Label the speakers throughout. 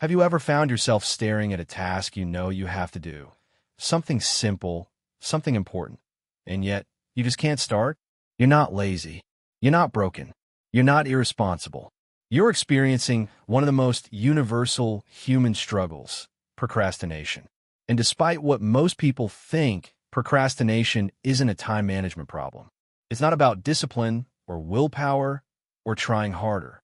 Speaker 1: Have you ever found yourself staring at a task you know you have to do? Something simple, something important, and yet you just can't start? You're not lazy. You're not broken. You're not irresponsible. You're experiencing one of the most universal human struggles, procrastination. And despite what most people think, procrastination isn't a time management problem. It's not about discipline or willpower or trying harder.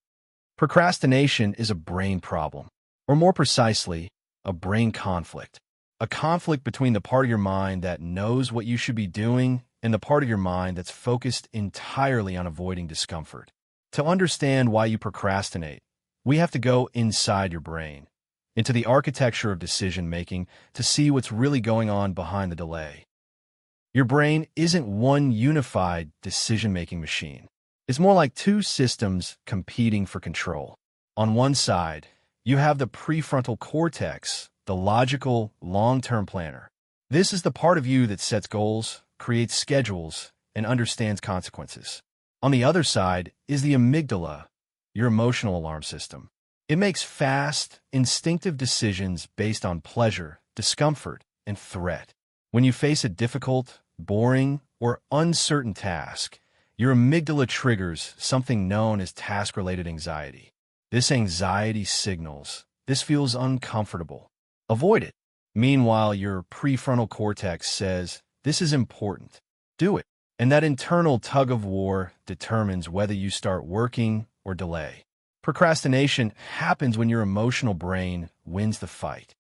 Speaker 1: Procrastination is a brain problem, or more precisely, a brain conflict. A conflict between the part of your mind that knows what you should be doing and the part of your mind that's focused entirely on avoiding discomfort. To understand why you procrastinate, we have to go inside your brain, into the architecture of decision-making to see what's really going on behind the delay. Your brain isn't one unified decision-making machine. It's more like two systems competing for control. On one side, you have the prefrontal cortex, the logical, long-term planner. This is the part of you that sets goals, creates schedules, and understands consequences. On the other side is the amygdala, your emotional alarm system. It makes fast, instinctive decisions based on pleasure, discomfort, and threat. When you face a difficult, boring, or uncertain task, your amygdala triggers something known as task-related anxiety. This anxiety signals, "This feels uncomfortable. Avoid it." Meanwhile, your prefrontal cortex says, "This is important. Do it." And that internal tug-of-war determines whether you start working or delay. Procrastination happens when your emotional brain wins the fight.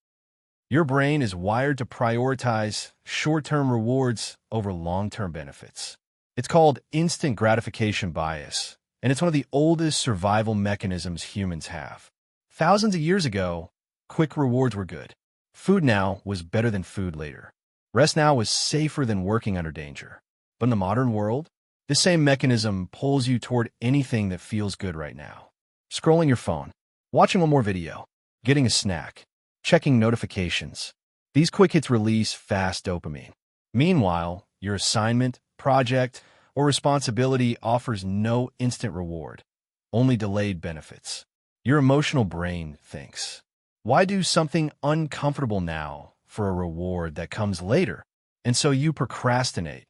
Speaker 1: Your brain is wired to prioritize short-term rewards over long-term benefits. It's called instant gratification bias, and it's one of the oldest survival mechanisms humans have. Thousands of years ago, quick rewards were good. Food now was better than food later. Rest now was safer than working under danger. But in the modern world, this same mechanism pulls you toward anything that feels good right now. Scrolling your phone, watching one more video, getting a snack, checking notifications. These quick hits release fast dopamine. Meanwhile, your assignment, project, or responsibility offers no instant reward, only delayed benefits. Your emotional brain thinks, "Why do something uncomfortable now for a reward that comes later?" And so you procrastinate.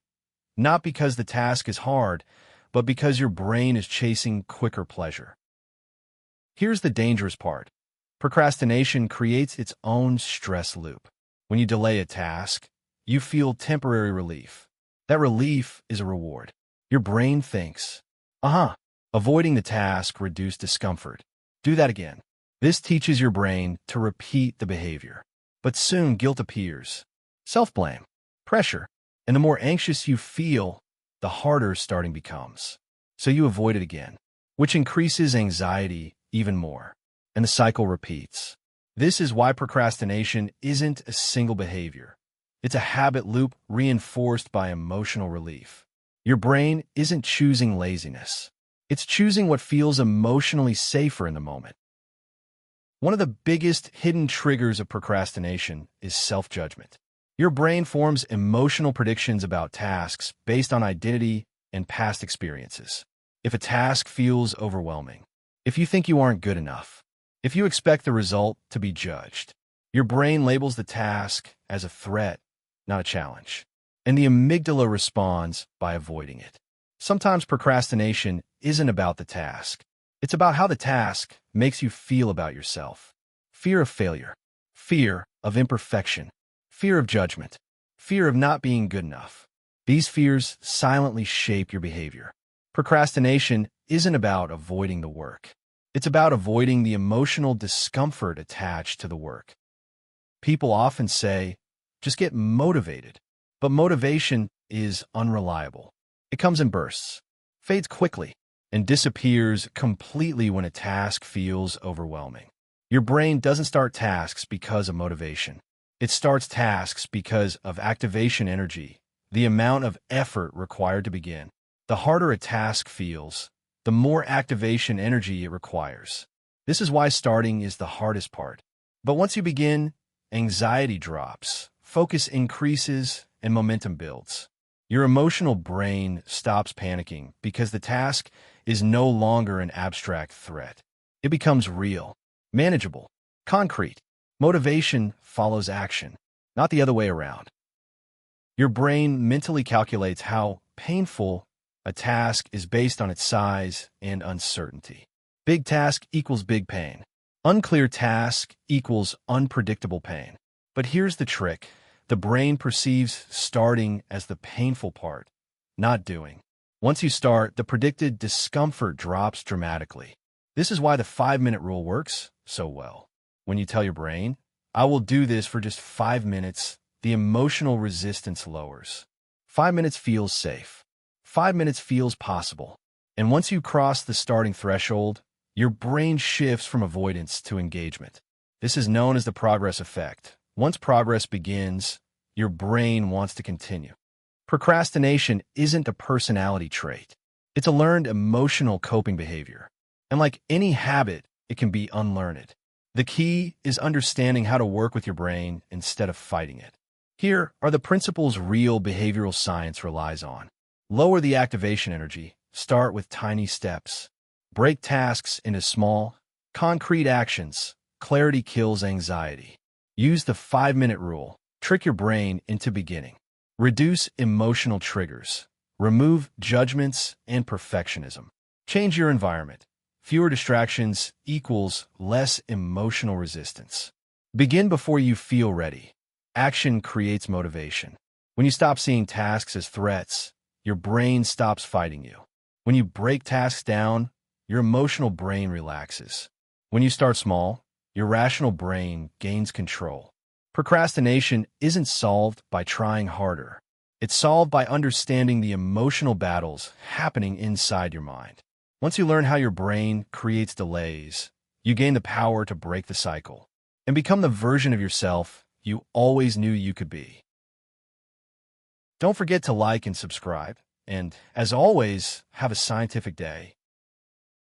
Speaker 1: Not because the task is hard, but because your brain is chasing quicker pleasure. Here's the dangerous part. Procrastination creates its own stress loop. When you delay a task, you feel temporary relief. That relief is a reward. Your brain thinks, avoiding the task reduced discomfort. Do that again. This teaches your brain to repeat the behavior. But soon guilt appears, self-blame, pressure. And the more anxious you feel, the harder starting becomes. So you avoid it again, which increases anxiety even more. And the cycle repeats. This is why procrastination isn't a single behavior. It's a habit loop reinforced by emotional relief. Your brain isn't choosing laziness. It's choosing what feels emotionally safer in the moment. One of the biggest hidden triggers of procrastination is self-judgment. Your brain forms emotional predictions about tasks based on identity and past experiences. If a task feels overwhelming, if you think you aren't good enough, if you expect the result to be judged, your brain labels the task as a threat, not a challenge. And the amygdala responds by avoiding it. Sometimes procrastination isn't about the task. It's about how the task makes you feel about yourself. Fear of failure, fear of imperfection, fear of judgment, fear of not being good enough. These fears silently shape your behavior. Procrastination isn't about avoiding the work. It's about avoiding the emotional discomfort attached to the work. People often say, "Just get motivated." But motivation is unreliable. It comes in bursts, fades quickly, and disappears completely when a task feels overwhelming. Your brain doesn't start tasks because of motivation. It starts tasks because of activation energy, the amount of effort required to begin. The harder a task feels, the more activation energy it requires. This is why starting is the hardest part. But once you begin, anxiety drops, focus increases, and momentum builds. Your emotional brain stops panicking because the task is no longer an abstract threat. It becomes real, manageable, Concrete. Motivation follows action, not the other way around. Your brain mentally calculates how painful a task is based on its size and uncertainty. Big task equals big pain. Unclear task equals unpredictable pain. But here's the trick. The brain perceives starting as the painful part, not doing. Once you start, the predicted discomfort drops dramatically. This is why the 5-minute rule works so well. When you tell your brain, I will do this for just 5 minutes, the emotional resistance lowers. 5 minutes feels safe. 5 minutes feels possible. And once you cross the starting threshold, your brain shifts from avoidance to engagement. This is known as the progress effect. Once progress begins, your brain wants to continue. Procrastination isn't a personality trait. It's a learned emotional coping behavior. And like any habit, it can be unlearned. The key is understanding how to work with your brain instead of fighting it. Here are the principles real behavioral science relies on. Lower the activation energy. Start with tiny steps. Break tasks into small, concrete actions. Clarity kills anxiety. Use the 5-minute rule. Trick your brain into beginning. Reduce emotional triggers. Remove judgments and perfectionism. Change your environment. Fewer distractions equals less emotional resistance. Begin before you feel ready. Action creates motivation. When you stop seeing tasks as threats, your brain stops fighting you. When you break tasks down, your emotional brain relaxes. When you start small, your rational brain gains control. Procrastination isn't solved by trying harder. It's solved by understanding the emotional battles happening inside your mind. Once you learn how your brain creates delays, you gain the power to break the cycle and become the version of yourself you always knew you could be. Don't forget to like and subscribe, and as always, have a scientific day.